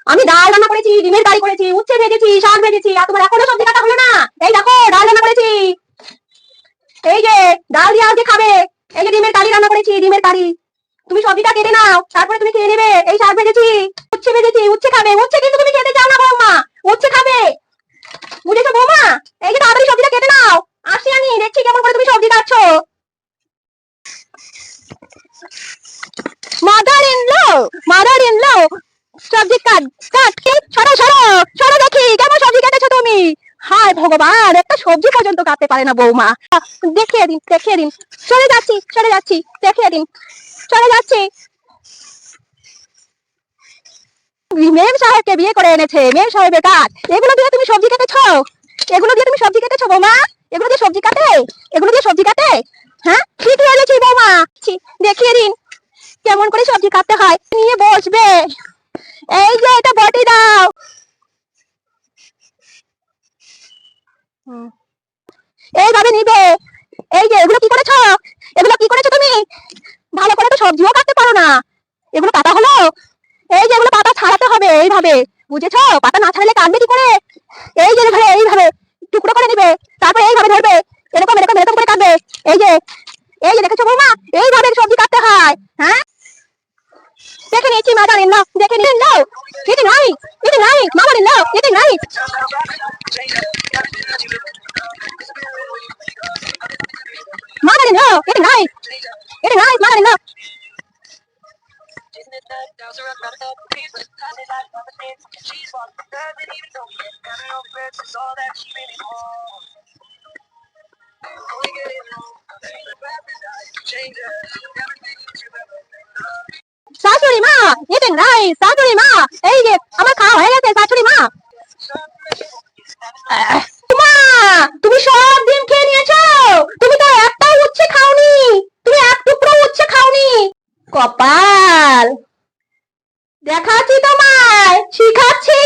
আমি ডাল রান্না করেছি, ডিমের কারি করেছি, উচ্ছে ভেজেছি, শাক ভেজেছি, আর তোমার এখনো সবজি কাটা হলো না। এই দেখো ডাল রান্না করেছি, এই যে ডাল দিয়ে আজকে খাবে। এই যে ডিমের কারি রান্না করেছি, ডিমের কারি। তুমি সবজিটা কেটে নাও, তারপরে তুমি খেয়ে নেবে। এই শাক ভেজেছি, উচ্ছে ভেজেছি, উচ্ছে খাবে। উচ্ছে কিন্তু তুমি খেতে চাও না বৌমা, উচ্ছে খাবে, বুঝেছো বৌমা? এই যে তাড়াতাড়ি সবজিটা কেটে নাও, আসি আমি দেখছি কেমন করে তুমি সবজি কাটছো। Mother in law, mother in law, সবজি কাট কাট, সরো সরো সরো, দেখি কেমন সবজি কেটেছো তুমি। হায় ভগবান, একটা সবজি পর্যন্ত কাটতে পারে না বৌমা। দেখিয়ে দিন, দেখিয়ে দিন। সরে যাচ্ছি, সরে যাচ্ছি, দেখিয়ে দিন, চলে যাচ্ছি। মেম সাহেবকে বিয়ে করে এনেছে, মেম সাহেবের কাজ। এগুলো দিয়ে তুমি সবজি কেটেছো, এগুলো দিয়ে তুমি সবজি কেটেছো বৌমা? এগুলো দিয়ে সবজি কাটে, এগুলো দিয়ে সবজি কাটে? হ্যাঁ ঠিক হয়ে গেছি বৌমা, দেখিয়ে দিন কেমন করে সবজি কাটতে হয়। নিয়ে বসবে, এই যে এটা বটি দাও। এইভাবে নিবে। এই যে এগুলো কি করেছো, এগুলো কি করেছো তুমি? ভালো করে তো সবজিও কাটতে পারো না। এগুলো কাটা হলো? এই যে এগুলো পাতা ছাড়াতে হবে এইভাবে, বুঝেছো? পাতা না ছাড়ালে কাটবে কি করে? এই যে ধরে এইভাবে টুকরো করে নিবে, তারপরে এইভাবে ধরবে, এরকম এরকম এরকম করে কাটবে। এই যে, এই যে দেখেছো বৌমা, এইভাবে সবজি কাটতে হয়। হ্যাঁ দেখে নিয়েছি মাদার ইন ল, দেখে নিন নাও। ইটি নাই, ইটি নাই মাদার ইন ল, ইটি নাই। মাদার ইন ল, ইটি নাই, ইটি নাই মাদার ইন ল। শাশুড়ি মা, ইটি নাই শাশুড়ি মা। এই যে আমার খাওয়া হয়ে গেছে শাশুড়ি মা। মা, তুমি সব ডিম খেয়ে নিয়েছো, তুমি তো একটাও উচ্ছে খাওনি, তুমি এক টুকরো উচ্ছে খাওনি। কপাল, দেখাচ্ছি তোমায়, শিখাচ্ছি।